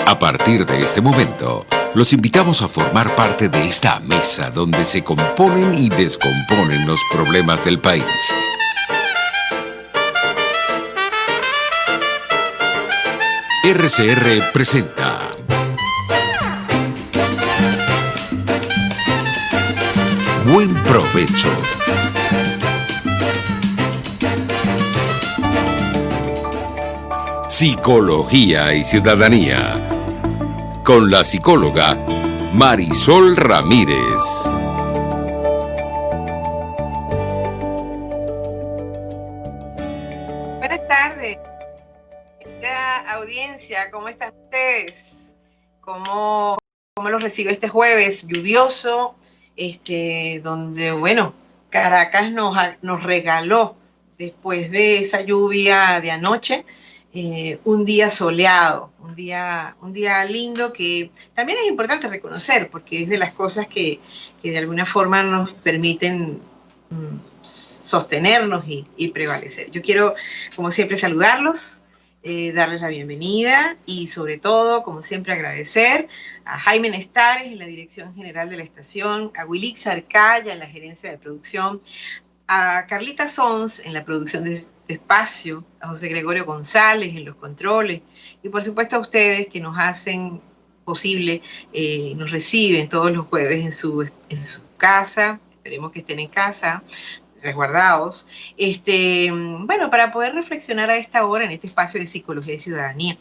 A partir de este momento, los invitamos a formar parte de esta mesa donde se componen y descomponen los problemas del país. RCR presenta Buen Provecho. Psicología y Ciudadanía, con la psicóloga Marisol Ramírez. Buenas tardes, audiencia, ¿cómo están ustedes? ¿Cómo los recibe este jueves lluvioso? Donde, bueno, Caracas nos regaló, después de esa lluvia de anoche, un día soleado, un día lindo que también es importante reconocer, porque es de las cosas que de alguna forma nos permiten sostenernos y prevalecer. Yo quiero, como siempre, saludarlos, darles la bienvenida y sobre todo, como siempre, agradecer a Jaime Nestares en la dirección general de la estación, a Wilix Arcaya en la gerencia de producción, a Carlita Sons en la producción de espacio, a José Gregorio González en los controles y por supuesto a ustedes que nos hacen posible, nos reciben todos los jueves en su casa. Esperemos que estén en casa, resguardados, bueno, para poder reflexionar a esta hora en este espacio de psicología y ciudadanía.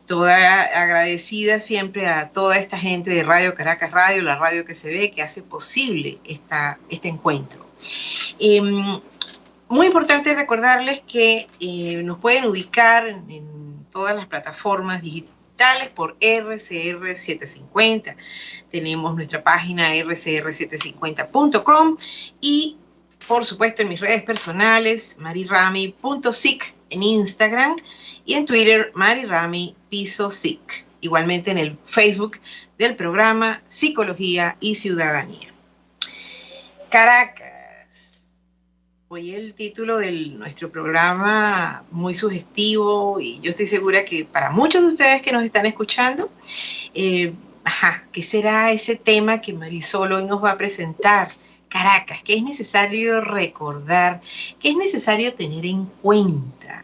Toda agradecida siempre a toda esta gente de Radio Caracas Radio, la radio que se ve, que hace posible este encuentro. Muy importante recordarles que nos pueden ubicar en todas las plataformas digitales por RCR750. Tenemos nuestra página rcr750.com y, por supuesto, en mis redes personales, marirami.sic en Instagram y en Twitter, marirami_sic. Igualmente en el Facebook del programa Psicología y Ciudadanía. Caracas. Hoy el título de nuestro programa muy sugestivo y yo estoy segura que para muchos de ustedes que nos están escuchando, ¿qué será ese tema que Marisol hoy nos va a presentar? Caracas, ¿qué es necesario recordar? ¿Qué es necesario tener en cuenta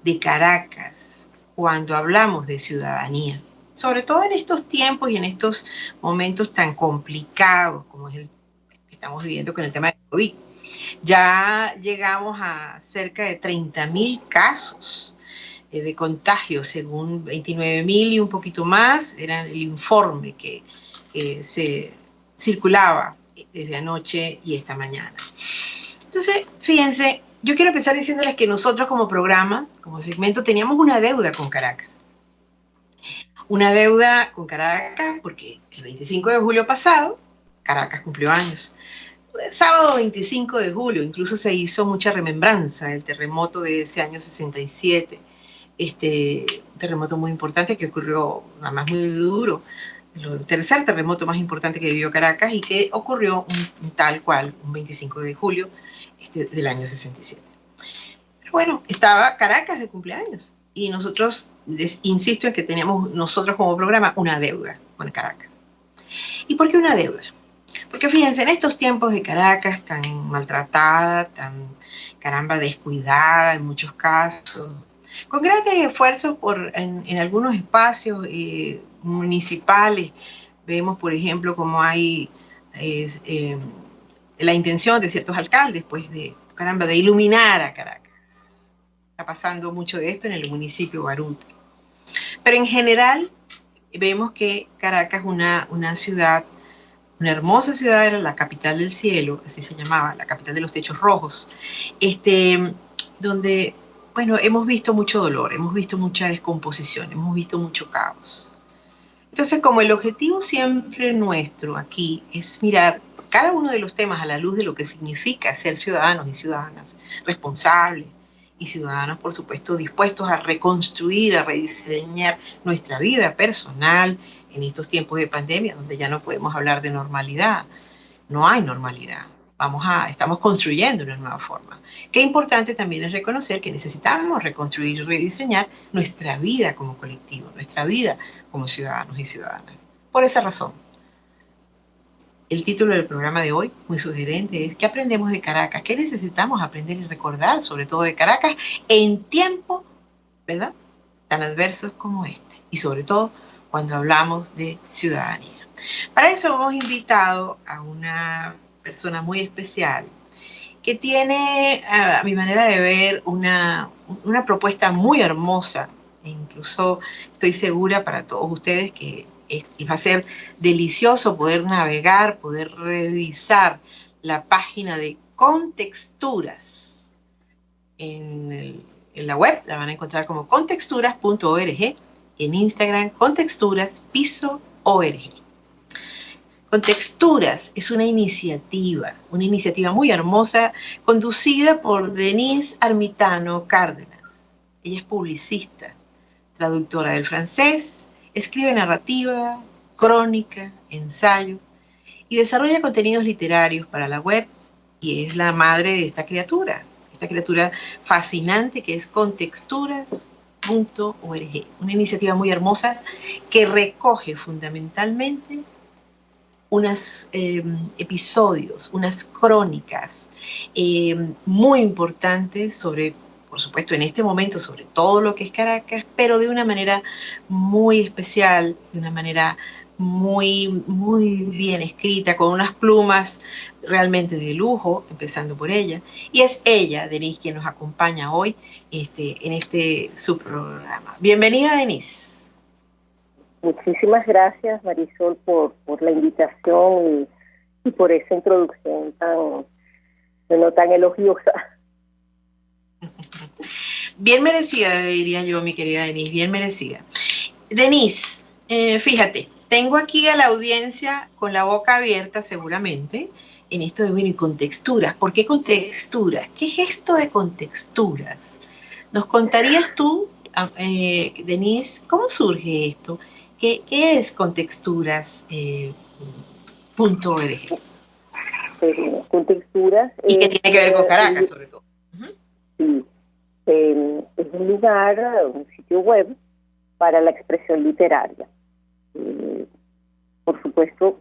de Caracas cuando hablamos de ciudadanía? Sobre todo en estos tiempos y en estos momentos tan complicados como es el que estamos viviendo con el tema del COVID. Ya llegamos a cerca de 30.000 casos de contagio, según 29.000 y un poquito más, era el informe que se circulaba desde anoche y esta mañana. Entonces, fíjense, yo quiero empezar diciéndoles que nosotros como programa, como segmento, teníamos una deuda con Caracas. Una deuda con Caracas porque el 25 de julio pasado, Caracas cumplió años. Sábado 25 de julio, incluso se hizo mucha remembranza del terremoto de ese año 67, un terremoto muy importante que ocurrió, además muy duro, el tercer terremoto más importante que vivió Caracas y que ocurrió un tal cual, un 25 de julio del año 67. Pero bueno, estaba Caracas de cumpleaños y nosotros, insisto en que teníamos nosotros como programa una deuda con Caracas. ¿Y por qué una deuda? Porque fíjense, en estos tiempos de Caracas tan maltratada, tan descuidada en muchos casos, con grandes esfuerzos en algunos espacios municipales, vemos por ejemplo cómo hay la intención de ciertos alcaldes pues de iluminar a Caracas. Está pasando mucho de esto en el municipio de Baruta. Pero en general vemos que Caracas es una ciudad, una hermosa ciudad, era la capital del cielo, así se llamaba, la capital de los techos rojos, donde, bueno, hemos visto mucho dolor, hemos visto mucha descomposición, hemos visto mucho caos. Entonces, como el objetivo siempre nuestro aquí es mirar cada uno de los temas a la luz de lo que significa ser ciudadanos y ciudadanas responsables y ciudadanos, por supuesto, dispuestos a reconstruir, a rediseñar nuestra vida personal, en estos tiempos de pandemia, donde ya no podemos hablar de normalidad. No hay normalidad. estamos construyendo una nueva forma. Qué importante también es reconocer que necesitamos reconstruir y rediseñar nuestra vida como colectivo, nuestra vida como ciudadanos y ciudadanas. Por esa razón, el título del programa de hoy, muy sugerente, es ¿qué aprendemos de Caracas? ¿Qué necesitamos aprender y recordar, sobre todo de Caracas, en tiempos, ¿verdad?, tan adversos como este? Y sobre todo, cuando hablamos de ciudadanía. Para eso hemos invitado a una persona muy especial que tiene, a mi manera de ver, una propuesta muy hermosa. E incluso estoy segura para todos ustedes que les va a ser delicioso poder navegar, poder revisar la página de Contexturas en la web. La van a encontrar como contexturas.org, en Instagram contexturas_org. Contexturas es una iniciativa muy hermosa, conducida por Denise Armitano Cárdenas. Ella es publicista, traductora del francés, escribe narrativa, crónica, ensayo y desarrolla contenidos literarios para la web, y es la madre de esta criatura fascinante que es Contexturas.org, una iniciativa muy hermosa que recoge fundamentalmente unos episodios, unas crónicas muy importantes sobre, por supuesto, en este momento, sobre todo lo que es Caracas, pero de una manera muy especial, de una manera muy, muy bien escrita, con unas plumas realmente de lujo, empezando por ella. Y es ella, Denise, quien nos acompaña hoy en su programa. Bienvenida, Denise. Muchísimas gracias, Marisol, por la invitación y por esa introducción tan elogiosa. Bien merecida, diría yo, mi querida Denise, bien merecida. Denise, fíjate, tengo aquí a la audiencia con la boca abierta seguramente en esto de, bueno, y contexturas. ¿Por qué contexturas? ¿Qué es esto de contexturas? ¿Nos contarías tú, Denise, cómo surge esto? ¿Qué es Contexturas.org? Contexturas. ¿Y qué tiene que ver con Caracas, sobre todo? Sí, es un lugar, un sitio web para la expresión literaria. Por supuesto,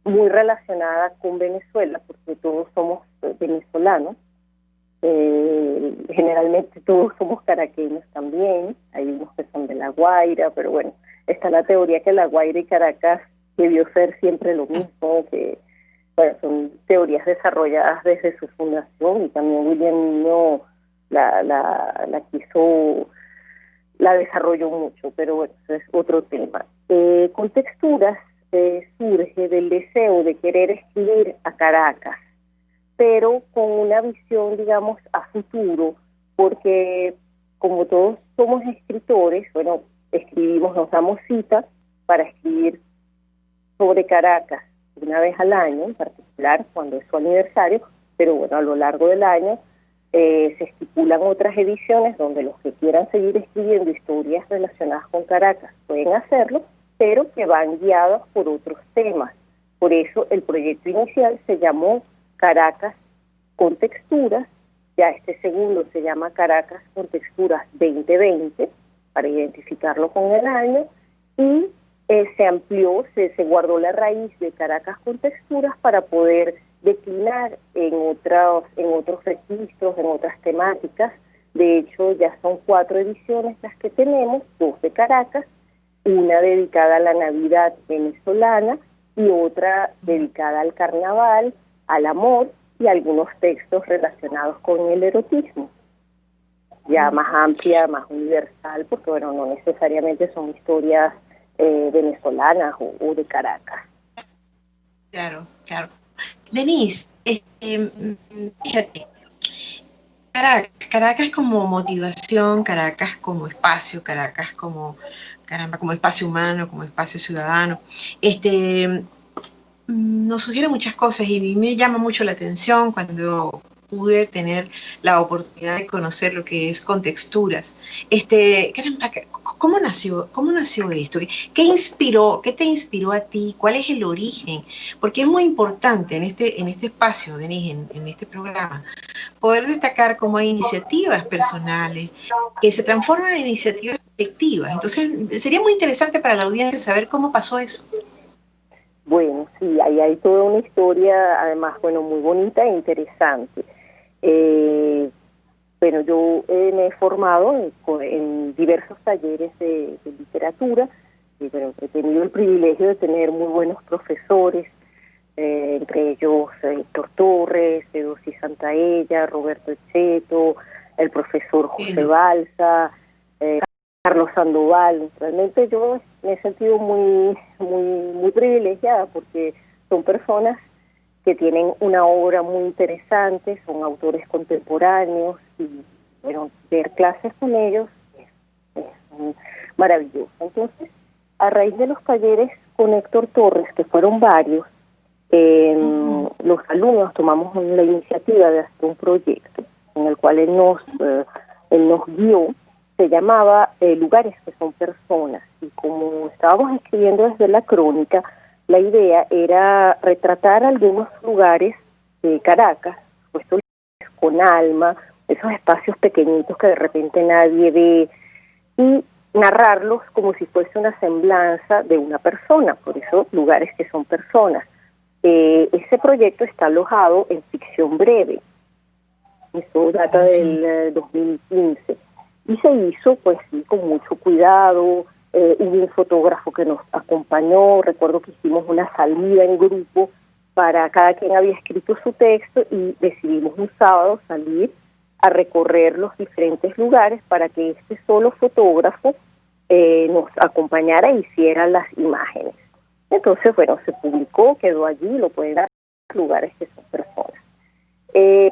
muy relacionada con Venezuela, porque todos somos venezolanos. Generalmente todos somos caraqueños también. Hay unos que son de La Guaira, pero bueno, está la teoría que La Guaira y Caracas debió ser siempre lo mismo, que bueno, son teorías desarrolladas desde su fundación, y también William Niño la desarrolló mucho, pero bueno, eso es otro tema. Contexturas surge del deseo de querer escribir a Caracas, pero con una visión, digamos, a futuro, porque como todos somos escritores, bueno, escribimos, nos damos cita para escribir sobre Caracas una vez al año, en particular cuando es su aniversario, pero bueno, a lo largo del año se estipulan otras ediciones donde los que quieran seguir escribiendo historias relacionadas con Caracas pueden hacerlo, pero que van guiados por otros temas. Por eso el proyecto inicial se llamó Caracas Contexturas, ya este segundo se llama Caracas Contexturas 2020, para identificarlo con el año, y se amplió, se guardó la raíz de Caracas Contexturas para poder declinar en otros registros, en otras temáticas. De hecho, ya son 4 ediciones las que tenemos, 2 de Caracas, una dedicada a la Navidad venezolana y otra dedicada al carnaval, al amor y algunos textos relacionados con el erotismo. Ya más amplia, más universal, porque bueno, no necesariamente son historias venezolanas o de Caracas. Claro, claro. Denise, fíjate, Caracas como motivación, Caracas como espacio, Caracas como, caramba, como espacio humano, como espacio ciudadano, nos sugiere muchas cosas, y a mí me llama mucho la atención cuando pude tener la oportunidad de conocer lo que es Contexturas. Caramba, cómo nació esto? ¿Qué te inspiró a ti? ¿Cuál es el origen? Porque es muy importante en este espacio, Denise, en este programa, poder destacar cómo hay iniciativas personales que se transforman en iniciativas colectivas. Entonces, sería muy interesante para la audiencia saber cómo pasó eso. Bueno, sí, ahí hay toda una historia, además, bueno, muy bonita e interesante. Bueno, yo me he formado en diversos talleres de literatura, y bueno, he tenido el privilegio de tener muy buenos profesores, entre ellos Héctor Torres, Edosi Santaella, Roberto Echeto, el profesor José Balsa, Carlos Sandoval. Realmente yo me he sentido muy privilegiada porque son personas que tienen una obra muy interesante, son autores contemporáneos y bueno, ver clases con ellos es maravilloso. Entonces, a raíz de los talleres con Héctor Torres, que fueron varios, los alumnos tomamos la iniciativa de hacer un proyecto en el cual él nos guió. Se llamaba Lugares que son personas, y como estábamos escribiendo desde la crónica, la idea era retratar algunos lugares de Caracas, puestos con alma, esos espacios pequeñitos que de repente nadie ve, y narrarlos como si fuese una semblanza de una persona, por eso Lugares que son personas. Ese proyecto está alojado en ficción breve, eso data del 2015, y se hizo pues sí, con mucho cuidado. Hubo un fotógrafo que nos acompañó, recuerdo que hicimos una salida en grupo para cada quien había escrito su texto y decidimos un sábado salir a recorrer los diferentes lugares para que este solo fotógrafo nos acompañara e hiciera las imágenes. Entonces, bueno, se publicó, quedó allí, lo pueden ver, Lugares que son personas.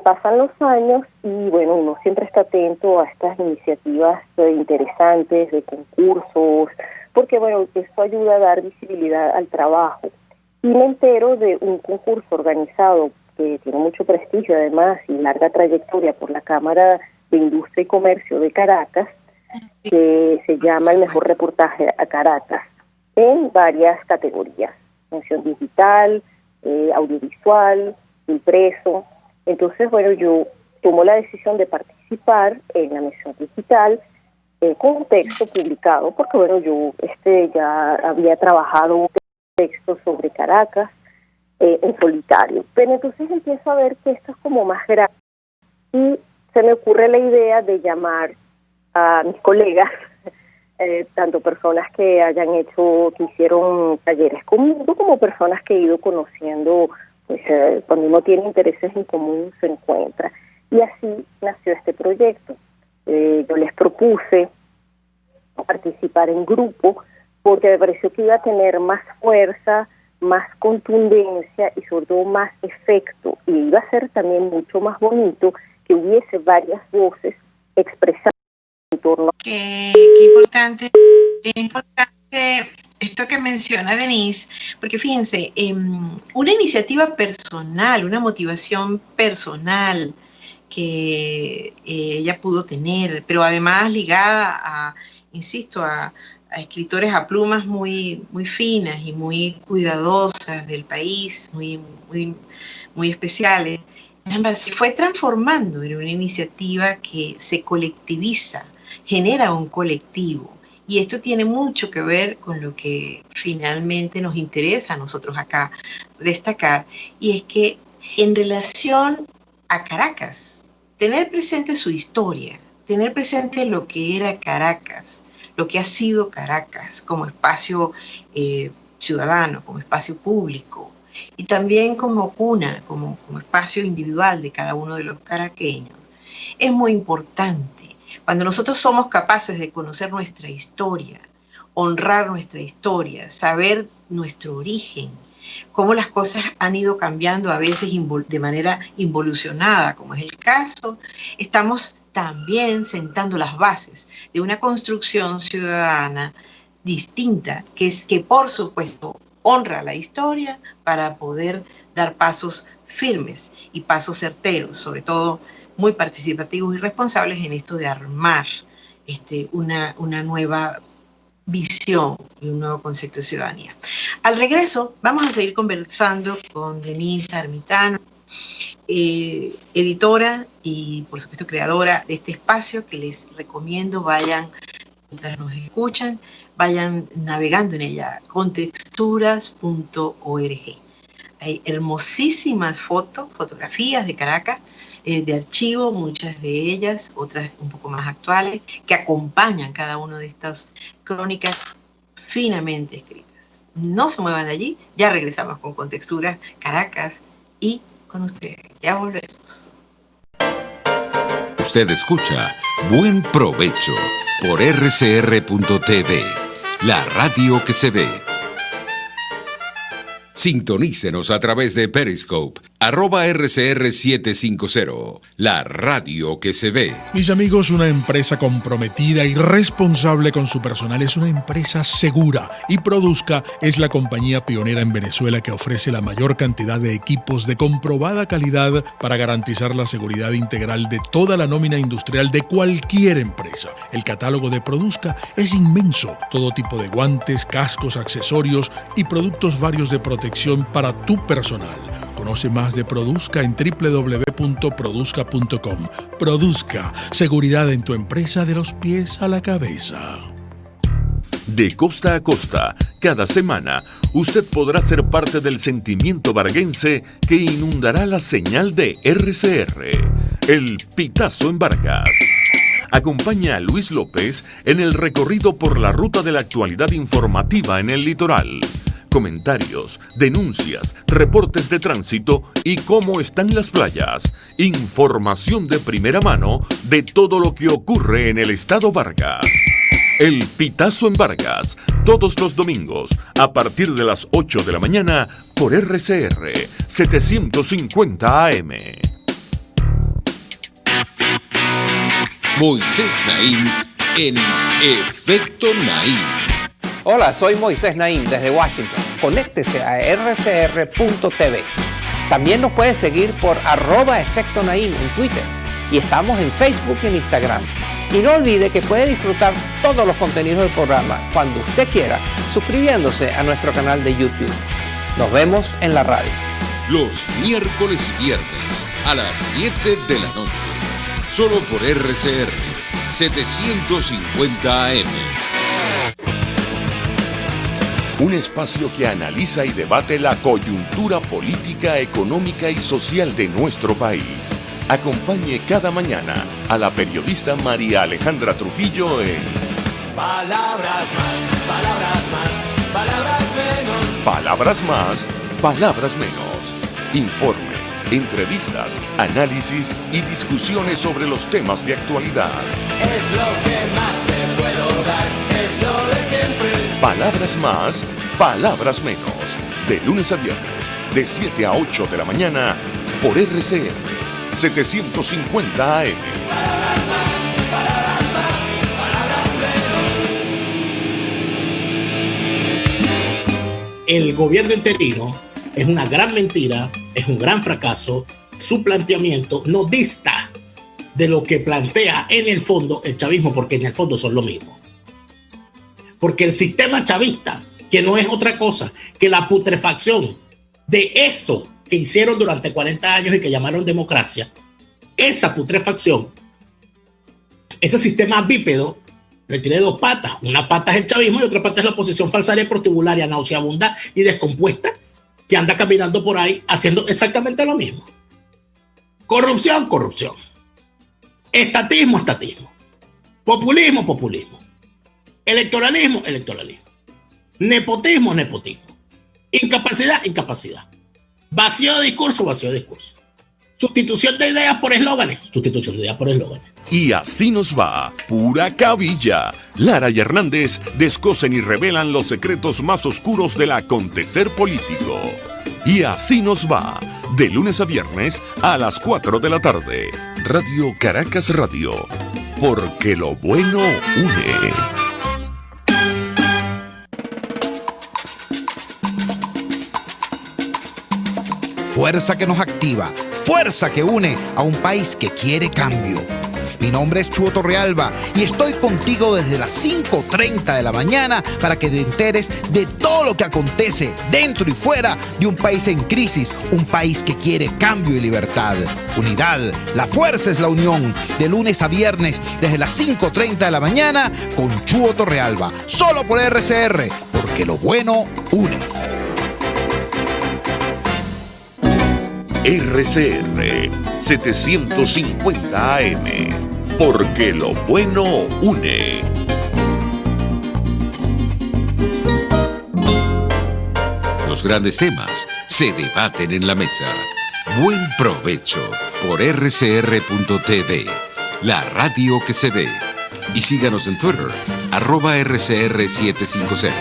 Pasan los años y bueno, uno siempre está atento a estas iniciativas interesantes de concursos, porque bueno, esto ayuda a dar visibilidad al trabajo. Y me entero de un concurso organizado que tiene mucho prestigio además y larga trayectoria por la Cámara de Industria y Comercio de Caracas, que se llama El Mejor Reportaje a Caracas, en varias categorías: mención digital, audiovisual, impreso. Entonces, bueno, yo tomo la decisión de participar en la mención digital con un texto publicado, porque bueno, yo ya había trabajado un texto sobre Caracas en solitario. Pero entonces empiezo a ver que esto es como más grande y se me ocurre la idea de llamar a mis colegas, tanto personas que hicieron talleres conmigo, como personas que he ido conociendo. Pues cuando uno tiene intereses en común se encuentra. Y así nació este proyecto. Yo les propuse participar en grupo porque me pareció que iba a tener más fuerza, más contundencia y sobre todo más efecto. Y iba a ser también mucho más bonito que hubiese varias voces expresando en torno a... Qué importante esto que menciona Denise, porque fíjense, una iniciativa personal, una motivación personal que ella pudo tener, pero además ligada insisto, a escritores a plumas muy finas y muy cuidadosas del país, muy especiales. Se fue transformando en una iniciativa que se colectiviza, genera un colectivo. Y esto tiene mucho que ver con lo que finalmente nos interesa a nosotros acá destacar, y es que en relación a Caracas, tener presente su historia, tener presente lo que era Caracas, lo que ha sido Caracas como espacio ciudadano, como espacio público, y también como cuna, como espacio individual de cada uno de los caraqueños, es muy importante. Cuando nosotros somos capaces de conocer nuestra historia, honrar nuestra historia, saber nuestro origen, cómo las cosas han ido cambiando a veces de manera involucionada, como es el caso, estamos también sentando las bases de una construcción ciudadana distinta, que por supuesto honra la historia para poder dar pasos firmes y pasos certeros, sobre todo muy participativos y responsables en esto de armar una nueva visión y un nuevo concepto de ciudadanía. Al regreso vamos a seguir conversando con Denise Armitano, editora y por supuesto creadora de este espacio que les recomiendo vayan, mientras nos escuchan, vayan navegando en ella, contexturas.org. Hay hermosísimas fotografías de Caracas, de archivo, muchas de ellas, otras un poco más actuales, que acompañan cada una de estas crónicas finamente escritas. No se muevan de allí, ya regresamos con Contexturas, Caracas y con ustedes. Ya volvemos. Usted escucha Buen Provecho por rcr.tv, la radio que se ve. Sintonícenos a través de Periscope, @RCR750, la radio que se ve. Mis amigos, una empresa comprometida y responsable con su personal es una empresa segura, y Produzca es la compañía pionera en Venezuela que ofrece la mayor cantidad de equipos de comprobada calidad para garantizar la seguridad integral de toda la nómina industrial de cualquier empresa. El catálogo de Produzca es inmenso, todo tipo de guantes, cascos, accesorios y productos varios de protección para tu personal. Conoce más de Produzca en www.produzca.com. Produzca, seguridad en tu empresa de los pies a la cabeza. De costa a costa, cada semana, usted podrá ser parte del sentimiento varguense que inundará la señal de RCR, el Pitazo en Vargas. Acompaña a Luis López en el recorrido por la ruta de la actualidad informativa en el litoral. Comentarios, denuncias, reportes de tránsito y cómo están las playas. Información de primera mano de todo lo que ocurre en el estado Vargas. El Pitazo en Vargas, todos los domingos, a partir de las 8 de la mañana, por RCR 750 AM. Moisés Naim en Efecto Naim. Hola, soy Moisés Naim desde Washington. Conéctese a rcr.tv. También nos puede seguir por @Efecto Naim en Twitter. Y estamos en Facebook y en Instagram. Y no olvide que puede disfrutar todos los contenidos del programa cuando usted quiera, suscribiéndose a nuestro canal de YouTube. Nos vemos en la radio. Los miércoles y viernes a las 7 de la noche. Solo por RCR 750 AM. Un espacio que analiza y debate la coyuntura política, económica y social de nuestro país. Acompañe cada mañana a la periodista María Alejandra Trujillo en Palabras más, palabras más, palabras menos. Palabras más, palabras menos. Informes, entrevistas, análisis y discusiones sobre los temas de actualidad. Es lo que más te puedo dar, es lo de siempre. Palabras más, palabras menos. De lunes a viernes, de 7 a 8 de la mañana, por RCR 750 AM. Palabras más, palabras más, palabras menos. El gobierno interino es una gran mentira, es un gran fracaso. Su planteamiento no dista de lo que plantea en el fondo el chavismo, porque en el fondo son lo mismo. Porque el sistema chavista, que no es otra cosa que la putrefacción de eso que hicieron durante 40 años y que llamaron democracia, esa putrefacción, ese sistema bípedo, que tiene dos patas, una pata es el chavismo y otra pata es la oposición falsaria, prostibularia, nauseabunda y descompuesta, que anda caminando por ahí haciendo exactamente lo mismo. Corrupción, corrupción. Estatismo, estatismo. Populismo, populismo. Electoralismo, electoralismo. Nepotismo, nepotismo. Incapacidad, incapacidad. Vacío de discurso, vacío de discurso. Sustitución de ideas por eslóganes. Sustitución de ideas por eslóganes. Y así nos va, pura cabilla. Lara y Hernández descosen y revelan los secretos más oscuros del acontecer político. Y así nos va, de lunes a viernes a las 4 de la tarde. Radio Caracas Radio, porque lo bueno une. Fuerza que nos activa, fuerza que une a un país que quiere cambio. Mi nombre es Chuo Torrealba y estoy contigo desde las 5:30 de la mañana para que te enteres de todo lo que acontece dentro y fuera de un país en crisis, un país que quiere cambio y libertad. Unidad, la fuerza es la unión. De lunes a viernes desde las 5:30 de la mañana con Chuo Torrealba, solo por RCR, porque lo bueno une. RCR 750 AM, porque lo bueno une. Los grandes temas se debaten en la mesa. Buen provecho por rcr.tv, la radio que se ve. Y síganos en Twitter, @RCR750.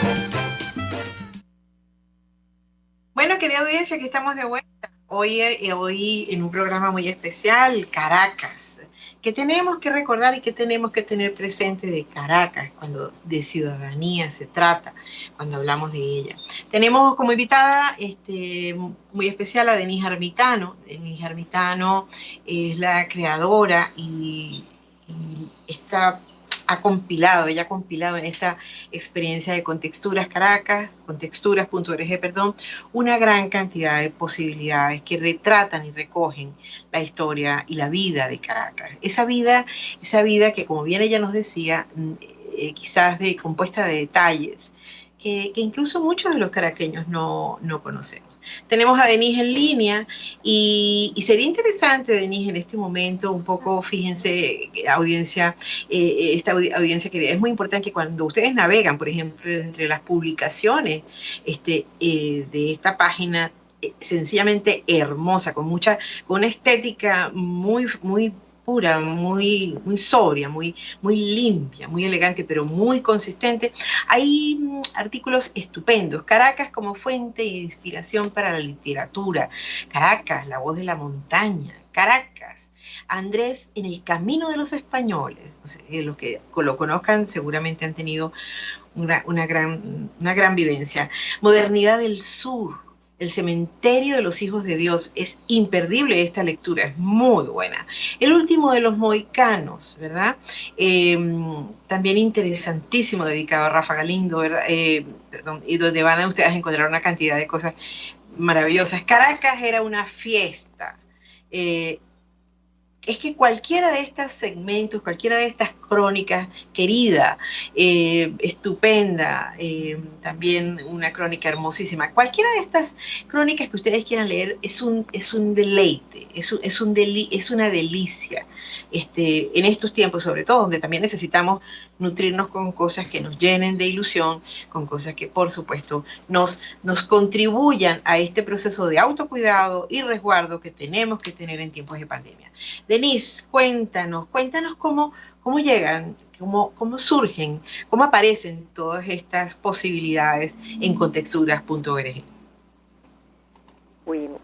Bueno, querida audiencia, que estamos de vuelta. Hoy en un programa muy especial, Caracas. ¿Qué tenemos que recordar y qué tenemos que tener presente de Caracas cuando de ciudadanía se trata, cuando hablamos de ella? Tenemos como invitada muy especial a Denise Armitano. Denise Armitano es la creadora y ella ha compilado en esta experiencia de Contexturas Caracas, contexturas.org, una gran cantidad de posibilidades que retratan y recogen la historia y la vida de Caracas. Esa vida que, como bien ella nos decía, quizás compuesta de detalles que incluso muchos de los caraqueños no conocemos. Tenemos a Denise en línea y sería interesante, Denise, en este momento, un poco, fíjense, audiencia, esta audiencia que es muy importante que cuando ustedes navegan, por ejemplo, entre las publicaciones de esta página, sencillamente hermosa, con una estética muy pura, muy sobria, muy limpia, muy elegante, pero muy consistente. Hay artículos estupendos. Caracas como fuente de inspiración para la literatura. Caracas, la voz de la montaña. Caracas, Andrés en el camino de los españoles. Los que lo conozcan seguramente han tenido una gran vivencia. Modernidad del Sur. El cementerio de los hijos de Dios. Es imperdible esta lectura, es muy buena. El último de los mohicanos, ¿verdad? También interesantísimo, dedicado a Rafa Galindo, ¿verdad? Y donde van a ustedes a encontrar una cantidad de cosas maravillosas. Caracas era una fiesta. Es que cualquiera de estos segmentos, cualquiera de estas crónicas, querida, estupenda, también una crónica hermosísima, cualquiera de estas crónicas que ustedes quieran leer es un deleite, es una delicia. En estos tiempos, sobre todo, donde también necesitamos nutrirnos con cosas que nos llenen de ilusión, con cosas que, por supuesto, nos contribuyan a este proceso de autocuidado y resguardo que tenemos que tener en tiempos de pandemia. Denise, cuéntanos cómo llegan, cómo surgen, cómo aparecen todas estas posibilidades en contexturas.org. Bueno,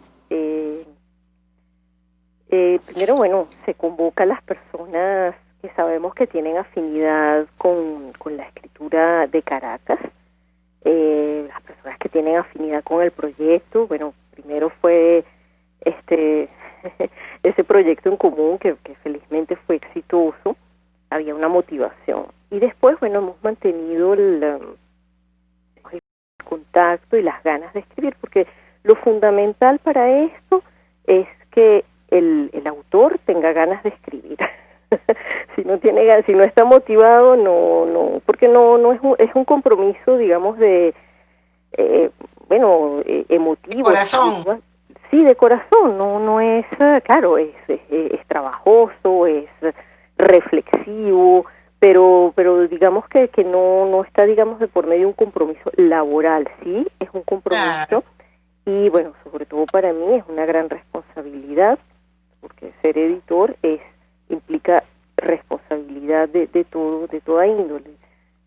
primero, se convoca a las personas que sabemos que tienen afinidad con la escritura de Caracas, las personas que tienen afinidad con el proyecto. Bueno, primero fue ese proyecto en común que felizmente fue exitoso, había una motivación. Y después, hemos mantenido el contacto y las ganas de escribir, porque lo fundamental para esto es que el autor tenga ganas de escribir. Si no está motivado, no, porque no es un compromiso, digamos, emotivo. Corazón. Sí, de corazón, no es, claro, es trabajoso, es reflexivo, pero digamos que no está, digamos, de por medio un compromiso laboral. Sí, es un compromiso. Claro. Y sobre todo para mí es una gran responsabilidad, porque ser editor implica responsabilidad de toda índole,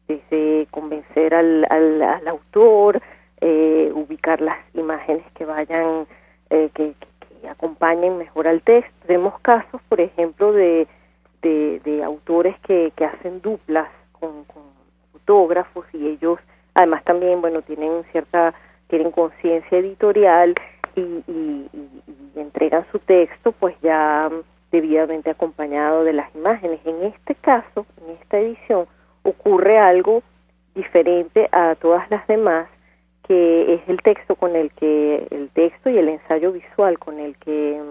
desde convencer al autor, ubicar las imágenes que vayan, que acompañen mejor al texto. Tenemos casos, por ejemplo, de autores que hacen duplas con fotógrafos, y ellos además también tienen conciencia editorial y entregan su texto pues ya debidamente acompañado de las imágenes. En este caso, en esta edición, ocurre algo diferente a todas las demás, que es el texto y el ensayo visual con el que,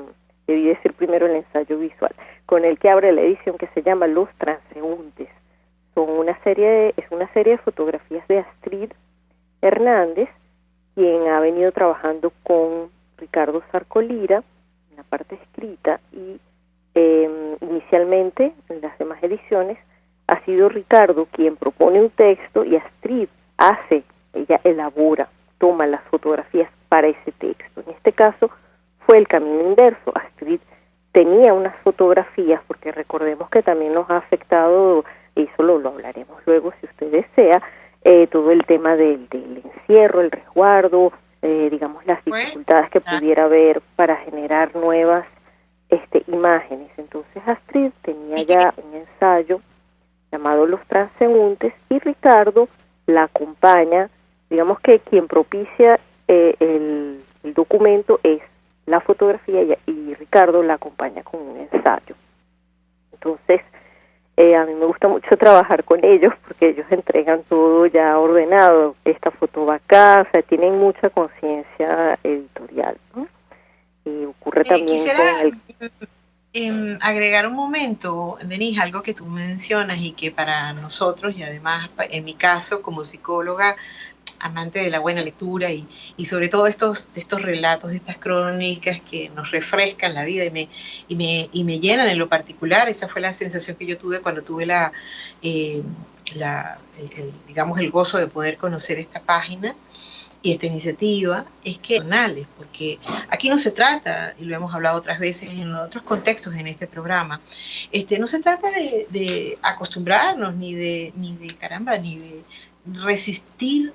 debí decir primero el ensayo visual, con el que abre la edición, que se llama Los Transeúntes. Es una serie de fotografías de Astrid Hernández, quien ha venido trabajando con Ricardo Sarcolira en la parte escrita, y inicialmente en las demás ediciones ha sido Ricardo quien propone un texto y Astrid ella elabora, toma las fotografías para ese texto. En este caso fue el camino inverso. Astrid tenía unas fotografías, porque recordemos que también nos ha afectado, y eso lo hablaremos luego si usted desea, todo el tema del encierro, el resguardo, digamos las dificultades que pudiera haber para generar nuevas imágenes. Entonces Astrid tenía ya un ensayo llamado Los Transeúntes y Ricardo la acompaña, digamos que quien propicia el documento es la fotografía y Ricardo la acompaña con un ensayo. Entonces a mí me gusta mucho trabajar con ellos porque ellos entregan todo ya ordenado. Esta foto va acá, o sea, tienen mucha conciencia editorial, ¿no? Y ocurre también quisiera con el... agregar un momento, Denise, algo que tú mencionas y que para nosotros, y además en mi caso como psicóloga, amante de la buena lectura y sobre todo estos relatos, estas crónicas que nos refrescan la vida y me llenan en lo particular. Esa fue la sensación que yo tuve cuando tuve digamos el gozo de poder conocer esta página y esta iniciativa, es que porque aquí no se trata, y lo hemos hablado otras veces en otros contextos en este programa, no se trata de acostumbrarnos ni de resistir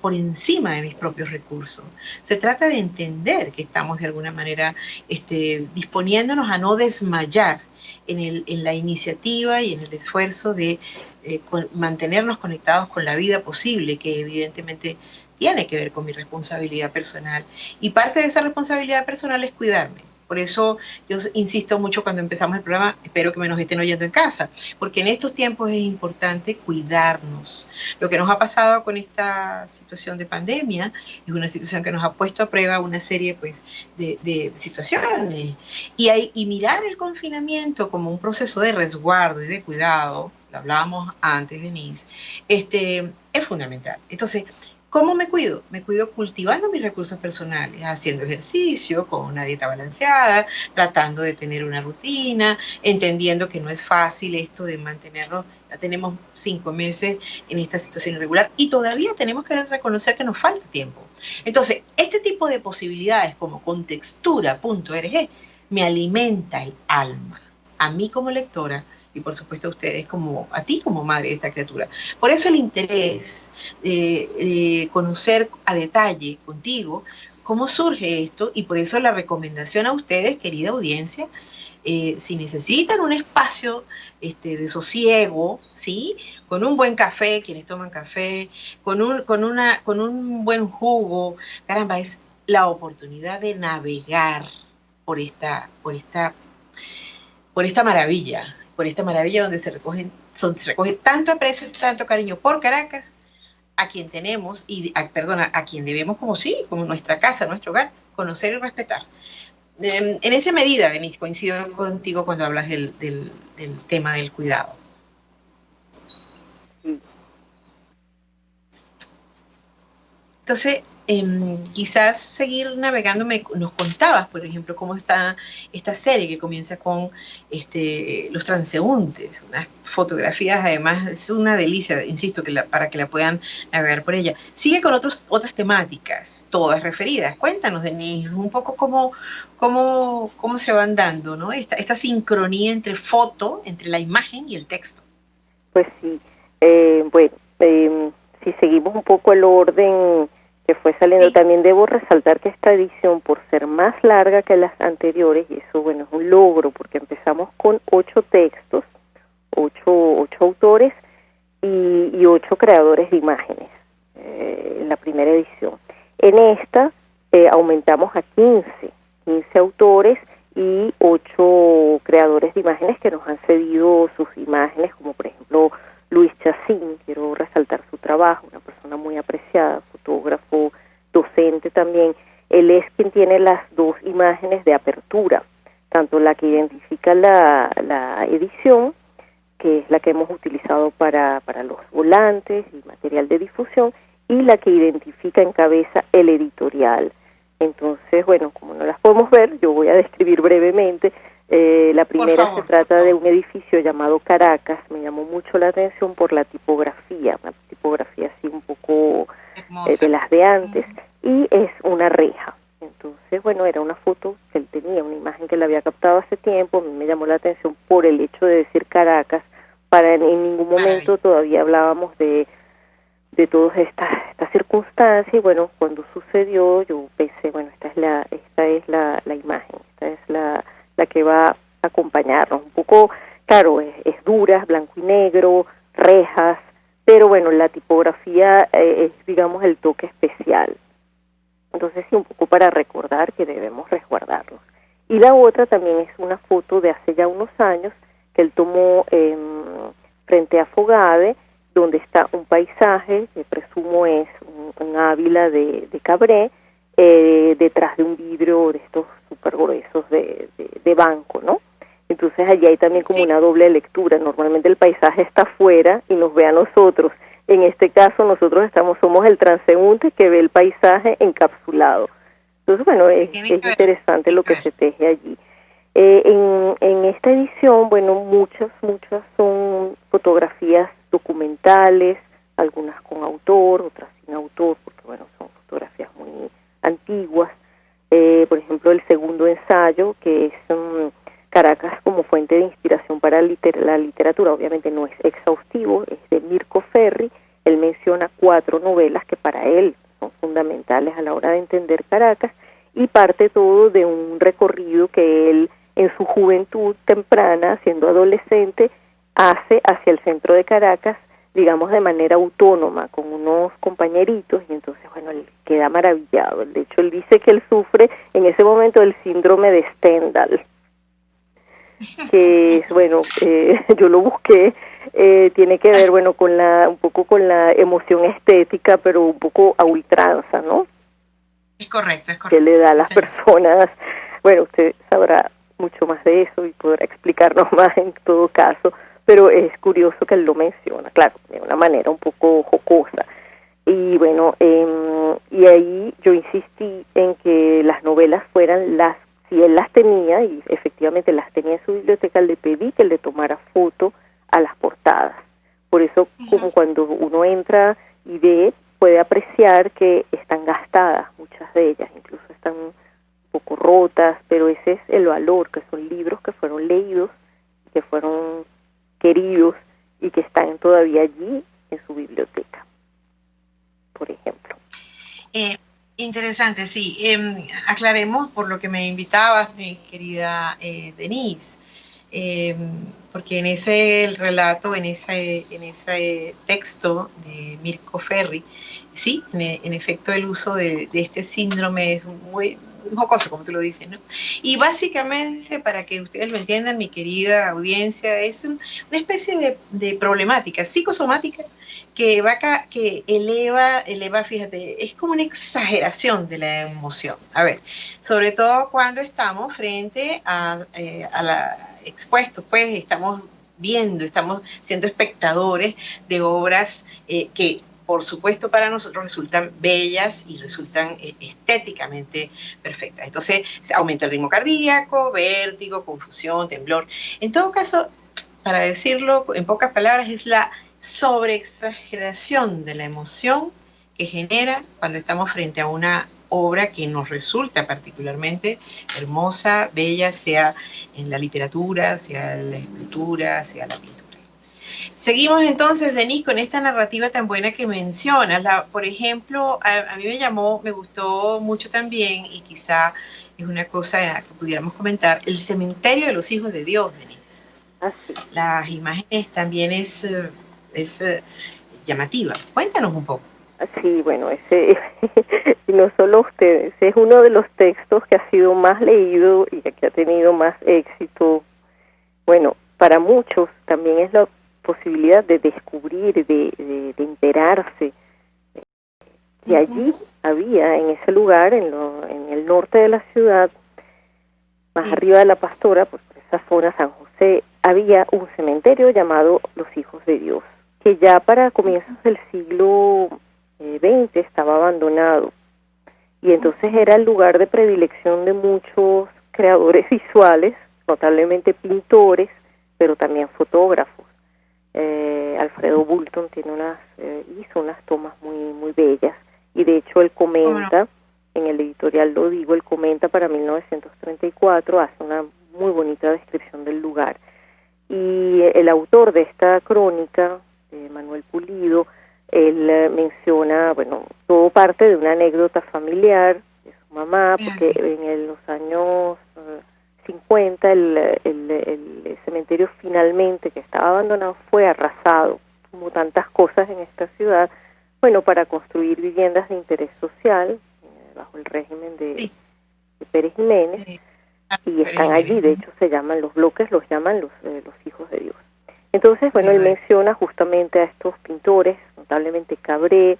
por encima de mis propios recursos. Se trata de entender que estamos de alguna manera disponiéndonos a no desmayar en la iniciativa y en el esfuerzo de mantenernos conectados con la vida posible, que evidentemente tiene que ver con mi responsabilidad personal. Y parte de esa responsabilidad personal es cuidarme. Por eso yo insisto mucho cuando empezamos el programa, espero que me nos estén oyendo en casa, porque en estos tiempos es importante cuidarnos. Lo que nos ha pasado con esta situación de pandemia es una situación que nos ha puesto a prueba una serie de situaciones. Y mirar el confinamiento como un proceso de resguardo y de cuidado, lo hablábamos antes, Denise, es fundamental. Entonces, ¿cómo me cuido? Me cuido cultivando mis recursos personales, haciendo ejercicio, con una dieta balanceada, tratando de tener una rutina, entendiendo que no es fácil esto de mantenernos. Ya tenemos 5 meses en esta situación irregular y todavía tenemos que reconocer que nos falta tiempo. Entonces, este tipo de posibilidades como contextura.org me alimenta el alma, a mí como lectora, y por supuesto a ustedes, a ti como madre de esta criatura. Por eso el interés de conocer a detalle contigo cómo surge esto, y por eso la recomendación a ustedes, querida audiencia, si necesitan un espacio de sosiego, ¿sí?, con un buen café, quienes toman café, con un buen jugo, caramba, es la oportunidad de navegar por esta maravilla, donde se recoge tanto aprecio y tanto cariño por Caracas, a quien tenemos, a quien debemos como nuestra casa, nuestro hogar, conocer y respetar. En esa medida, Denise, coincido contigo cuando hablas del tema del cuidado. Entonces, quizás seguir navegando, nos contabas, por ejemplo, cómo está esta serie que comienza con Los Transeúntes, unas fotografías, además es una delicia, insisto, para que la puedan navegar por ella. Sigue con otras temáticas, todas referidas. Cuéntanos, Denise, un poco cómo se van dando, ¿no? Esta sincronía entre la imagen y el texto. Pues sí, si seguimos un poco el orden que fue saliendo, sí. También debo resaltar que esta edición, por ser más larga que las anteriores, y eso, bueno, es un logro, porque empezamos con 8 textos, 8 autores y 8 creadores de imágenes en la primera edición. En esta aumentamos a 15 autores y 8 creadores de imágenes que nos han cedido sus imágenes, como por ejemplo Luis Chacín, quiero resaltar su trabajo, una persona muy apreciada, fotógrafo, docente también. Él es quien tiene las 2 imágenes de apertura, tanto la que identifica la edición, que es la que hemos utilizado para los volantes y material de difusión, y la que identifica en cabeza el editorial. Entonces, bueno, como no las podemos ver, yo voy a describir brevemente. La primera se trata de un edificio llamado Caracas. Me llamó mucho la atención por la tipografía, una tipografía así un poco de las de antes, y es una reja. Entonces, bueno, era una foto que él tenía, una imagen que él había captado hace tiempo. A mí me llamó la atención por el hecho de decir Caracas. En ningún momento todavía hablábamos de todas estas circunstancias, y bueno, cuando sucedió yo pensé, bueno, esta es la imagen, esta es la que va a acompañarnos. Un poco, claro, es dura, blanco y negro, rejas, pero bueno, la tipografía es, digamos, el toque especial. Entonces sí, un poco para recordar que debemos resguardarnos. Y la otra también es una foto de hace ya unos años que él tomó frente a Fogade, donde está un paisaje que presumo es un Ávila de Cabré, detrás de un vidrio de estos súper gruesos de banco, ¿no? Entonces allí hay también como una doble lectura. Normalmente el paisaje está afuera y nos ve a nosotros. En este caso nosotros somos el transeúnte que ve el paisaje encapsulado. Entonces, bueno, es interesante lo que se teje allí. En esta edición, bueno, muchas son fotografías documentales, algunas con autor, otras sin autor, porque bueno, son fotografías muy antiguas. Por ejemplo, el segundo ensayo, que es Caracas como fuente de inspiración para la literatura, obviamente no es exhaustivo, es de Mirko Ferri. Él menciona 4 novelas que para él son fundamentales a la hora de entender Caracas, y parte todo de un recorrido que él en su juventud temprana, siendo adolescente, hace hacia el centro de Caracas, digamos de manera autónoma, con unos compañeritos, y entonces, bueno, él queda maravillado. De hecho, él dice que él sufre en ese momento el síndrome de Stendhal, que es, bueno, yo lo busqué, tiene que ver, bueno, un poco con la emoción estética, pero un poco a ultranza, ¿no? Es correcto. Que le da a las personas. Bueno, usted sabrá mucho más de eso y podrá explicarnos más en todo caso, pero es curioso que él lo menciona, claro, de una manera un poco jocosa. Y bueno, y ahí yo insistí en que las novelas fueran si él las tenía, y efectivamente las tenía en su biblioteca, le pedí que le tomara foto a las portadas. Por eso, como cuando uno entra y ve, puede apreciar que están gastadas, muchas de ellas, incluso están un poco rotas, pero ese es el valor, que son libros que fueron leídos, que fueron queridos y que están todavía allí en su biblioteca, por ejemplo. Interesante, sí. Aclaremos por lo que me invitabas, mi querida Denise, porque en ese relato, en ese texto de Mirko Ferri, sí, en efecto el uso de este síndrome es muy jocoso, como tú lo dices, ¿no? Y básicamente, para que ustedes lo entiendan, mi querida audiencia, es una especie de problemática psicosomática que eleva, fíjate, es como una exageración de la emoción. A ver, sobre todo cuando estamos frente a la expuestos, pues estamos siendo espectadores de obras que por supuesto para nosotros resultan bellas y resultan estéticamente perfectas. Entonces aumenta el ritmo cardíaco, vértigo, confusión, temblor. En todo caso, para decirlo en pocas palabras, es la sobreexageración de la emoción que genera cuando estamos frente a una obra que nos resulta particularmente hermosa, bella, sea en la literatura, sea en la escultura, sea la pintura. Seguimos entonces, Denise, con esta narrativa tan buena que mencionas. Por ejemplo, a mí me gustó mucho también, y quizá es una cosa que pudiéramos comentar, el cementerio de los hijos de Dios, Denise. Las imágenes también es llamativa. Cuéntanos un poco. Sí, bueno, ese, y no solo ustedes, es uno de los textos que ha sido más leído y que ha tenido más éxito. Bueno, para muchos también es la posibilidad de descubrir, de enterarse. Y allí había, en ese lugar, en el norte de la ciudad, más arriba de la Pastora, por esa zona, San José, había un cementerio llamado Los Hijos de Dios, que ya para comienzos del siglo XX estaba abandonado. Y entonces era el lugar de predilección de muchos creadores visuales, notablemente pintores, pero también fotógrafos. Alfredo Bulton hizo unas tomas muy bellas, y de hecho él comenta, en el editorial Lo Digo, él comenta para 1934, hace una muy bonita descripción del lugar. Y el autor de esta crónica, Manuel Pulido, él menciona, bueno, todo parte de una anécdota familiar de su mamá, porque en los años 50 el cementerio finalmente, que estaba abandonado, fue arrasado, como tantas cosas en esta ciudad, bueno, para construir viviendas de interés social, bajo el régimen de Pérez Jiménez, y están allí, de hecho se llaman los bloques, los llaman los Hijos de Dios. Entonces, bueno, él menciona justamente a estos pintores, notablemente Cabré,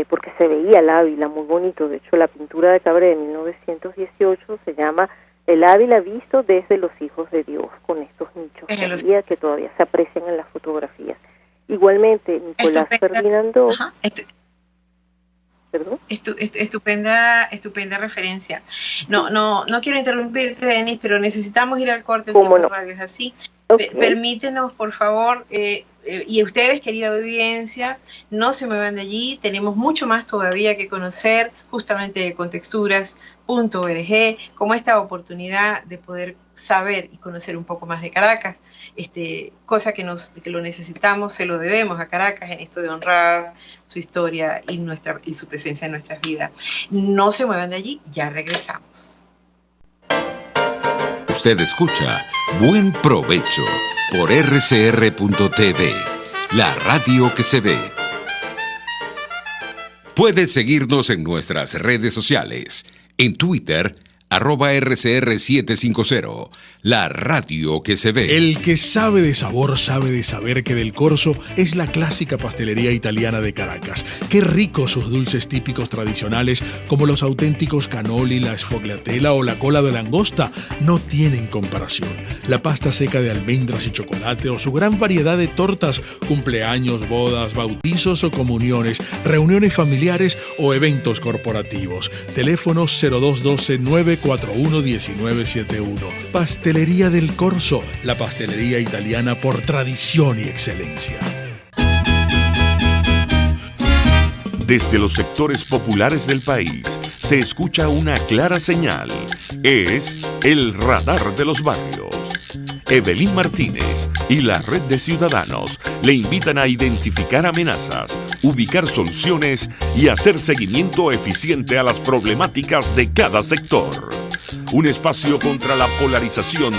porque se veía el Ávila muy bonito. De hecho, la pintura de Cabré de 1918 se llama El Ávila visto desde los Hijos de Dios, con estos nichos que todavía se aprecian en las fotografías. Igualmente, Nicolás Ferdinando... Estupenda referencia. No quiero interrumpirte, Denis, pero necesitamos ir al corte. El tiempo radio es así. Permítenos, por favor, y ustedes, querida audiencia, no se muevan de allí. Tenemos mucho más todavía que conocer, justamente de contexturas.org, como esta oportunidad de poder saber y conocer un poco más de Caracas, cosa que lo necesitamos, se lo debemos a Caracas en esto de honrar su historia y su presencia en nuestras vidas. No se muevan de allí, ya regresamos. Usted escucha Buen Provecho por rcr.tv, la radio que se ve. Puede seguirnos en nuestras redes sociales, en Twitter, @RCR750, la radio que se ve. El que sabe de sabor sabe de saber que Del Corso es la clásica pastelería italiana de Caracas. Qué ricos sus dulces típicos tradicionales, como los auténticos cannoli, la sfogliatella o la cola de langosta, no tienen comparación. La pasta seca de almendras y chocolate o su gran variedad de tortas, cumpleaños, bodas, bautizos o comuniones, reuniones familiares o eventos corporativos. Teléfono 0212-941-1971. Pastelería Del Corso, la pastelería italiana por tradición y excelencia. Desde los sectores populares del país se escucha una clara señal. Es el radar de los barrios. Evelyn Martínez y la Red de Ciudadanos le invitan a identificar amenazas, ubicar soluciones y hacer seguimiento eficiente a las problemáticas de cada sector. Un espacio contra la polarización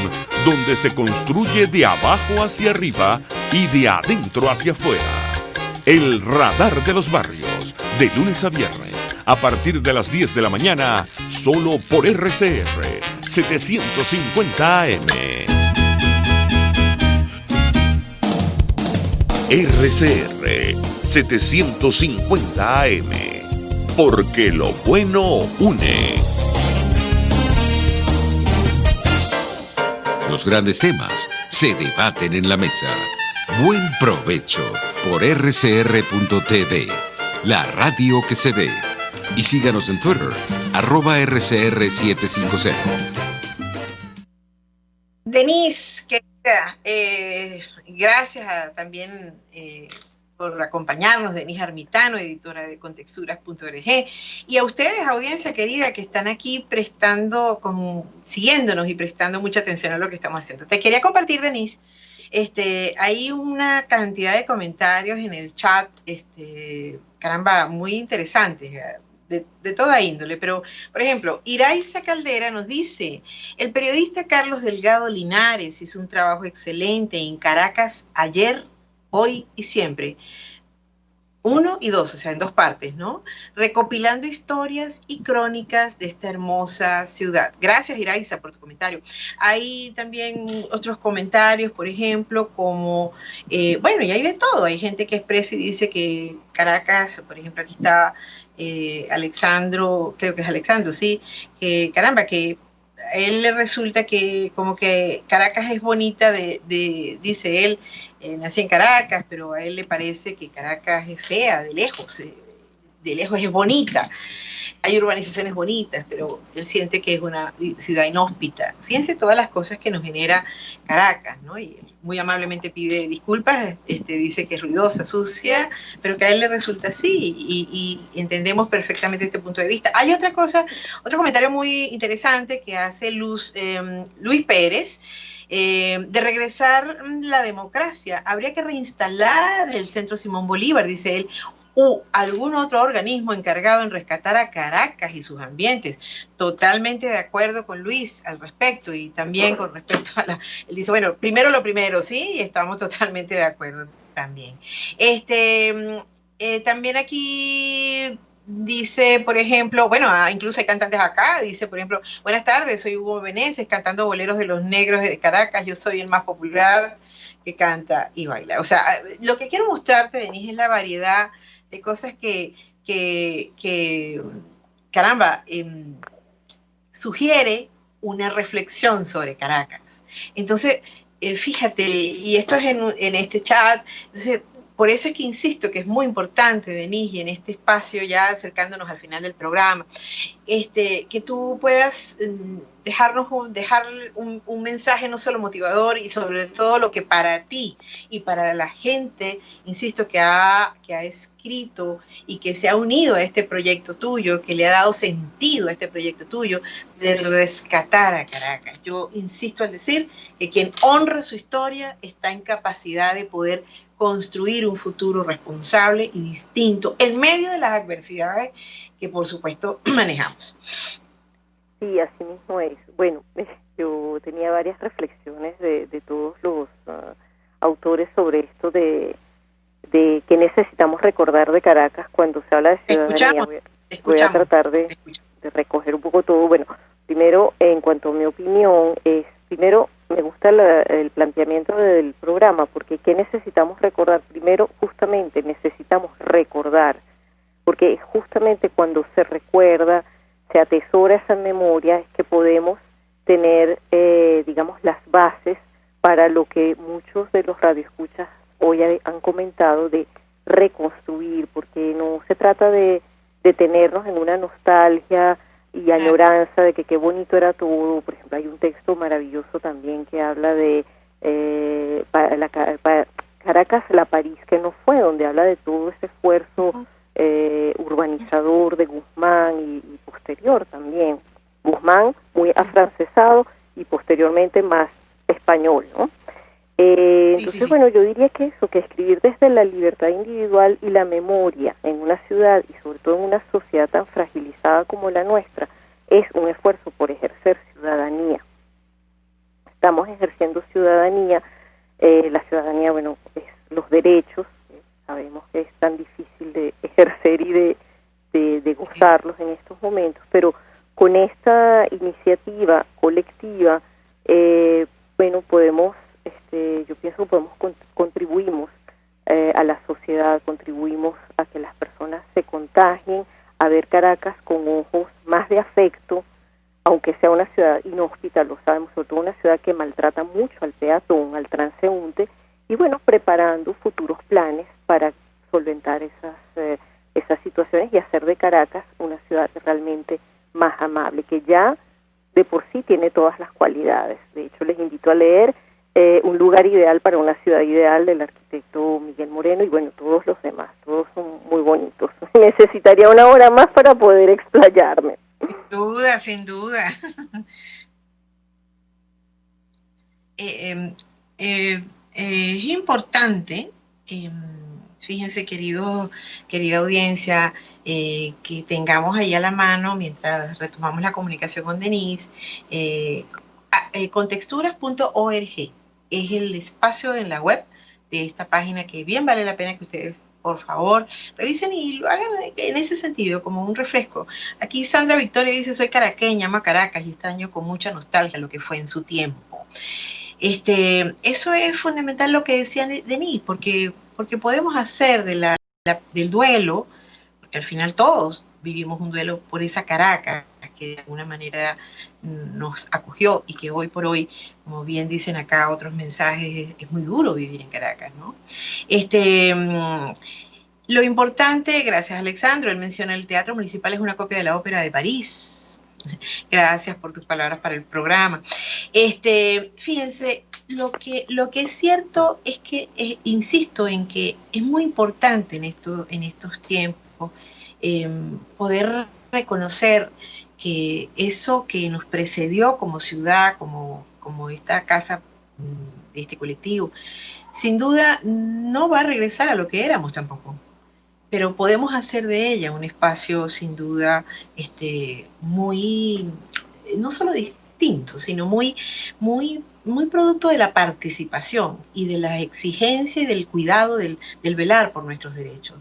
donde se construye de abajo hacia arriba y de adentro hacia afuera. El radar de los barrios, de lunes a viernes, a partir de las 10 de la mañana, solo por RCR 750 AM. RCR 750 AM, porque lo bueno une. Los grandes temas se debaten en la mesa. Buen provecho por rcr.tv, la radio que se ve. Y síganos en Twitter, @RCR750. Denise, querida, gracias también por acompañarnos, Denise Armitano, editora de contexturas.org, y a ustedes, audiencia querida, que están aquí siguiéndonos y prestando mucha atención a lo que estamos haciendo. Te quería compartir, Denise, hay una cantidad de comentarios en el chat, caramba, muy interesantes, de toda índole, pero, por ejemplo, Iraiza Caldera nos dice: el periodista Carlos Delgado Linares hizo un trabajo excelente en Caracas ayer, hoy y siempre. 1 y 2, o sea, en 2 partes, ¿no? Recopilando historias y crónicas de esta hermosa ciudad. Gracias, Iraiza, por tu comentario. Hay también otros comentarios, por ejemplo, como, bueno, y hay de todo. Hay gente que expresa y dice que Caracas, por ejemplo, aquí está Alexandro, creo que es Alexandro, sí, que caramba, que a él le resulta que como que Caracas es bonita, dice él, nací en Caracas, pero a él le parece que Caracas es fea, de lejos es bonita. Hay urbanizaciones bonitas, pero él siente que es una ciudad inhóspita. Fíjense todas las cosas que nos genera Caracas, ¿no? Y él muy amablemente pide disculpas, dice que es ruidosa, sucia, pero que a él le resulta así, y entendemos perfectamente este punto de vista. Hay otra cosa, otro comentario muy interesante que hace Luis Pérez, de regresar la democracia. Habría que reinstalar el Centro Simón Bolívar, dice él, u algún otro organismo encargado en rescatar a Caracas y sus ambientes. Totalmente de acuerdo con Luis al respecto, y también con respecto a él dice, bueno, primero lo primero, sí, y estamos totalmente de acuerdo también. También aquí dice, por ejemplo, bueno, incluso hay cantantes acá, dice, por ejemplo, buenas tardes, soy Hugo Meneses, cantando boleros de los negros de Caracas, yo soy el más popular que canta y baila. O sea, lo que quiero mostrarte, Denise, es la variedad de cosas que caramba, sugiere una reflexión sobre Caracas. Entonces, fíjate, y esto es en este chat, entonces, por eso es que insisto que es muy importante, Denise, y en este espacio ya acercándonos al final del programa, que tú puedas dejar un mensaje no solo motivador, y sobre todo lo que para ti y para la gente, insisto, que ha escrito y que se ha unido a este proyecto tuyo, que le ha dado sentido a este proyecto tuyo, de rescatar a Caracas. Yo insisto al decir que quien honra su historia está en capacidad de poder construir un futuro responsable y distinto en medio de las adversidades que por supuesto manejamos. Sí, así mismo es. Bueno, yo tenía varias reflexiones de todos los autores sobre esto de que necesitamos recordar de Caracas cuando se habla de ciudadanía. Voy a tratar de recoger un poco todo. Bueno, primero, en cuanto a mi opinión, primero me gusta el planteamiento del programa, porque ¿qué necesitamos recordar? Primero, justamente necesitamos recordar, porque justamente cuando se recuerda, se atesora esa memoria, es que podemos tener, digamos, las bases para lo que muchos de los radioescuchas hoy han comentado de reconstruir, porque no se trata de detenernos en una nostalgia y añoranza de que qué bonito era todo. Por ejemplo, hay un texto maravilloso también que habla de Caracas, la París que no fue, donde habla de todo ese esfuerzo urbanizador de Guzmán y posterior también. Guzmán muy afrancesado y posteriormente más español, ¿no? Entonces, bueno, yo diría que eso, que escribir desde la libertad individual y la memoria en una ciudad y sobre todo en una sociedad tan fragilizada como la nuestra es un esfuerzo por ejercer ciudadanía. Estamos ejerciendo ciudadanía. La ciudadanía, bueno, es los derechos. Sabemos que es tan difícil de ejercer y de gozarlos en estos momentos, pero con esta iniciativa colectiva, bueno, podemos, yo pienso que contribuimos a la sociedad, contribuimos a que las personas se contagien, a ver Caracas con ojos más de afecto, aunque sea una ciudad inhóspita, lo sabemos, sobre todo una ciudad que maltrata mucho al peatón, al transeúnte, y bueno, preparando futuros planes para solventar esas situaciones y hacer de Caracas una ciudad realmente más amable, que ya de por sí tiene todas las cualidades. De hecho, les invito a leer Un lugar ideal para una ciudad ideal, del arquitecto Miguel Moreno, y bueno, todos los demás, todos son muy bonitos. Necesitaría una hora más para poder explayarme. Sin duda, sin duda. Es importante, fíjense, querida audiencia, que tengamos ahí a la mano, mientras retomamos la comunicación con Denise, contexturas.org es el espacio en la web de esta página que bien vale la pena que ustedes por favor, revisen y lo hagan en ese sentido, como un refresco. Aquí Sandra Victoria dice, soy caraqueña, amo a Caracas y extraño con mucha nostalgia lo que fue en su tiempo. Eso es fundamental lo que decía Denise, porque podemos hacer del duelo, porque al final todos vivimos un duelo por esa Caracas que de alguna manera nos acogió y que hoy por hoy, como bien dicen acá otros mensajes, es muy duro vivir en Caracas, ¿no? Lo importante, gracias Alexandro, él menciona el Teatro Municipal es una copia de la Ópera de París. Gracias por tus palabras para el programa. Fíjense, lo que es cierto es que, insisto en que es muy importante en estos tiempos poder reconocer que eso que nos precedió como ciudad, como esta casa de este colectivo, sin duda no va a regresar a lo que éramos tampoco, pero podemos hacer de ella un espacio sin duda muy, no solo distinto, sino muy producto de la participación y de la exigencia y del cuidado del velar por nuestros derechos.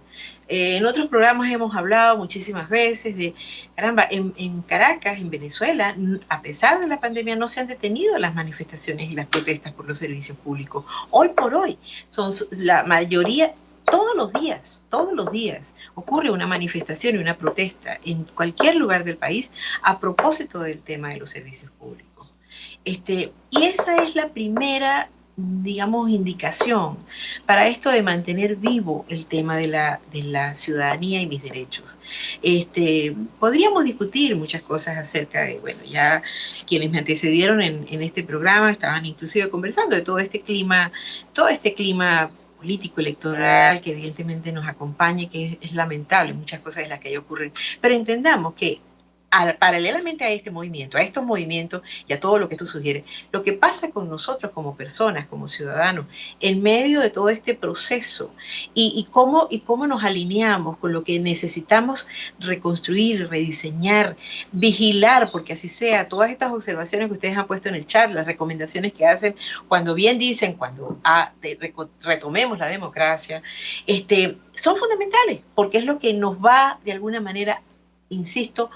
En otros programas hemos hablado muchísimas veces de, caramba, en Caracas, en Venezuela, a pesar de la pandemia, no se han detenido las manifestaciones y las protestas por los servicios públicos. Hoy por hoy, son la mayoría, todos los días, ocurre una manifestación y una protesta en cualquier lugar del país a propósito del tema de los servicios públicos. Y esa es la primera, digamos, indicación para esto de mantener vivo el tema de la ciudadanía y mis derechos. Podríamos discutir muchas cosas acerca de, bueno, ya quienes me antecedieron en este programa estaban inclusive conversando de todo este clima político electoral que evidentemente nos acompaña y que es lamentable muchas cosas de las que ahí ocurren, pero entendamos que paralelamente a estos movimientos y a todo lo que esto sugiere, lo que pasa con nosotros como personas, como ciudadanos, en medio de todo este proceso y cómo nos alineamos con lo que necesitamos reconstruir, rediseñar, vigilar, porque así sea, todas estas observaciones que ustedes han puesto en el chat, las recomendaciones que hacen, cuando bien dicen, cuando retomemos la democracia, son fundamentales, porque es lo que nos va de alguna manera, insisto,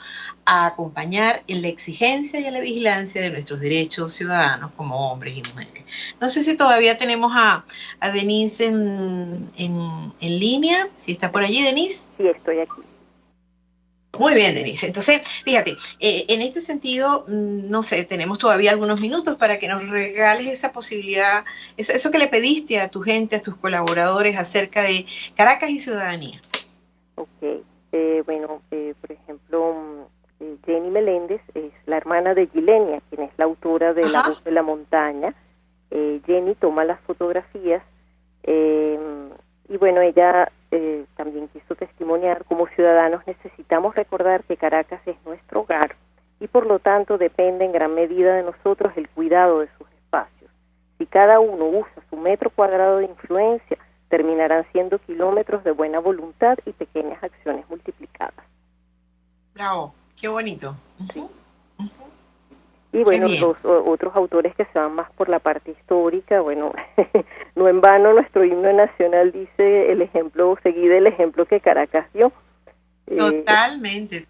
a acompañar en la exigencia y en la vigilancia de nuestros derechos ciudadanos como hombres y mujeres. No sé si todavía tenemos a Denise en línea, si está por allí, Denise. Sí, estoy aquí. Muy bien, Denise. Entonces, fíjate, en este sentido, no sé, tenemos todavía algunos minutos para que nos regales esa posibilidad, eso que le pediste a tu gente, a tus colaboradores acerca de Caracas y ciudadanía. Ok. Por ejemplo, Jenny Meléndez es la hermana de Gilenia, quien es la autora de La Voz de la Montaña. Jenny toma las fotografías y bueno, ella también quiso testimoniar, como ciudadanos necesitamos recordar que Caracas es nuestro hogar y por lo tanto depende en gran medida de nosotros el cuidado de sus espacios. Si cada uno usa su metro cuadrado de influencia, terminarán siendo kilómetros de buena voluntad y pequeñas acciones multiplicadas. Bravo, qué bonito. Sí. Y bueno, los otros autores que se van más por la parte histórica, bueno, no en vano nuestro himno nacional dice el ejemplo que Caracas dio. Totalmente,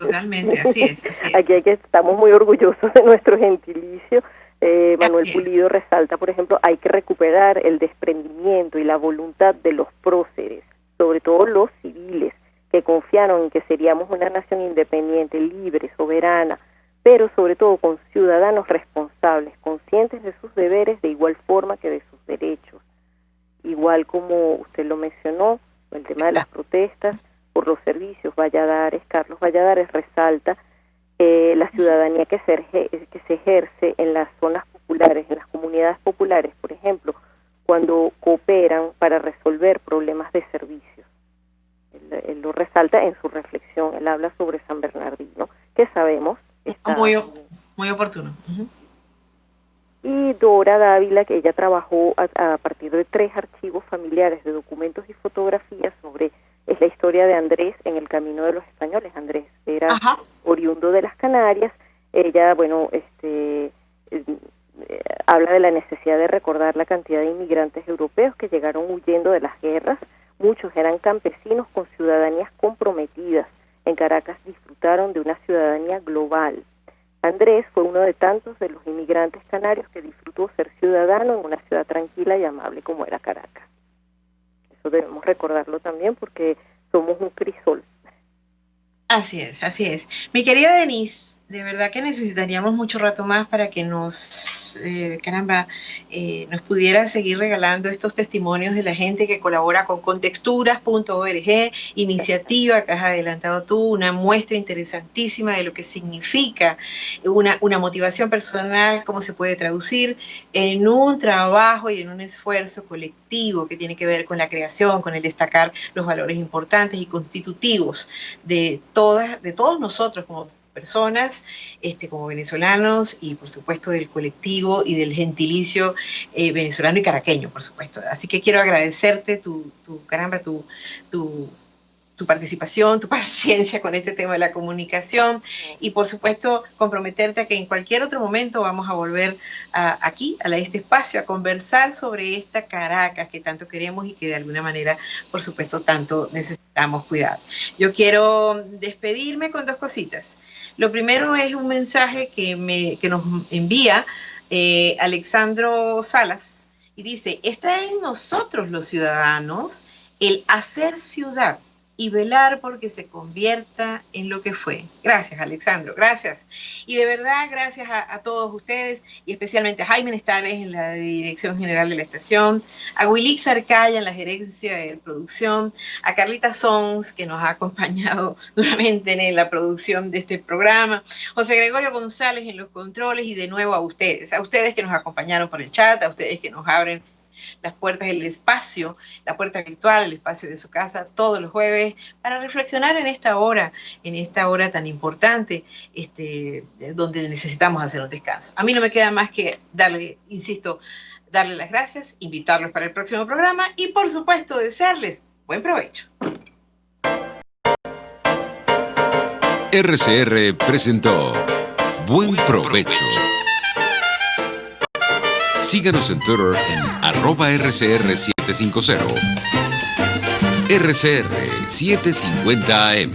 así es. Aquí estamos muy orgullosos de nuestro gentilicio. Manuel Pulido resalta, por ejemplo, hay que recuperar el desprendimiento y la voluntad de los próceres, sobre todo los civiles, que confiaron en que seríamos una nación independiente, libre, soberana, pero sobre todo con ciudadanos responsables, conscientes de sus deberes de igual forma que de sus derechos. Igual como usted lo mencionó, el tema de las protestas por los servicios, Carlos Valladares resalta la ciudadanía que se ejerce en las zonas populares, en las comunidades populares, por ejemplo, cuando cooperan para resolver problemas de servicios. Él lo resalta en su reflexión, él habla sobre San Bernardino, que sabemos está muy oportuno. Y Dora Dávila, que ella trabajó a partir de 3 archivos familiares de documentos y fotografías es la historia de Andrés en el camino de los españoles. Andrés era oriundo de las Canarias. Ella, habla de la necesidad de recordar la cantidad de inmigrantes europeos que llegaron huyendo de las guerras, Muchos eran campesinos con ciudadanías comprometidas. En Caracas disfrutaron de una ciudadanía global. Andrés fue uno de tantos de los inmigrantes canarios que disfrutó ser ciudadano en una ciudad tranquila y amable como era Caracas. Eso debemos recordarlo también porque somos un crisol. Así es, así es. Mi querida Denise, de verdad que necesitaríamos mucho rato más para que nos pudiera seguir regalando estos testimonios de la gente que colabora con contexturas.org, iniciativa que has adelantado tú, una muestra interesantísima de lo que significa una motivación personal, cómo se puede traducir en un trabajo y en un esfuerzo colectivo que tiene que ver con la creación, con el destacar los valores importantes y constitutivos de todos nosotros como personas, como venezolanos y por supuesto del colectivo y del gentilicio venezolano y caraqueño, por supuesto. Así que quiero agradecerte tu participación, tu paciencia con este tema de la comunicación y por supuesto comprometerte a que en cualquier otro momento vamos a volver aquí, a este espacio, a conversar sobre esta Caracas que tanto queremos y que de alguna manera, por supuesto, tanto necesitamos cuidar. Yo quiero despedirme con dos cositas. Lo primero es un mensaje que nos envía Alexandro Salas y dice: está en nosotros los ciudadanos el hacer ciudad y velar porque se convierta en lo que fue. Gracias, Alexandro, gracias. Y de verdad, gracias a todos ustedes, y especialmente a Jaime Nestales en la Dirección General de la Estación, a Wilix Arcaya en la Gerencia de Producción, a Carlita Sons, que nos ha acompañado duramente en la producción de este programa, José Gregorio González en los controles, y de nuevo a ustedes que nos acompañaron por el chat, a ustedes que nos abren las puertas del espacio, la puerta virtual, el espacio de su casa, todos los jueves, para reflexionar en esta hora tan importante, donde necesitamos hacer un descanso. A mí no me queda más que darle las gracias, invitarlos para el próximo programa y, por supuesto, desearles buen provecho. RCR presentó Buen Provecho. Síganos en Twitter en @RCR750. RCR 750 AM,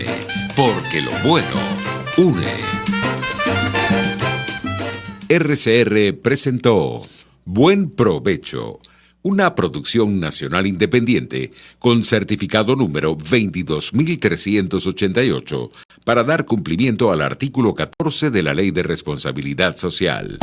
porque lo bueno une. RCR presentó Buen Provecho, una producción nacional independiente con certificado número 22388 para dar cumplimiento al artículo 14 de la Ley de Responsabilidad Social.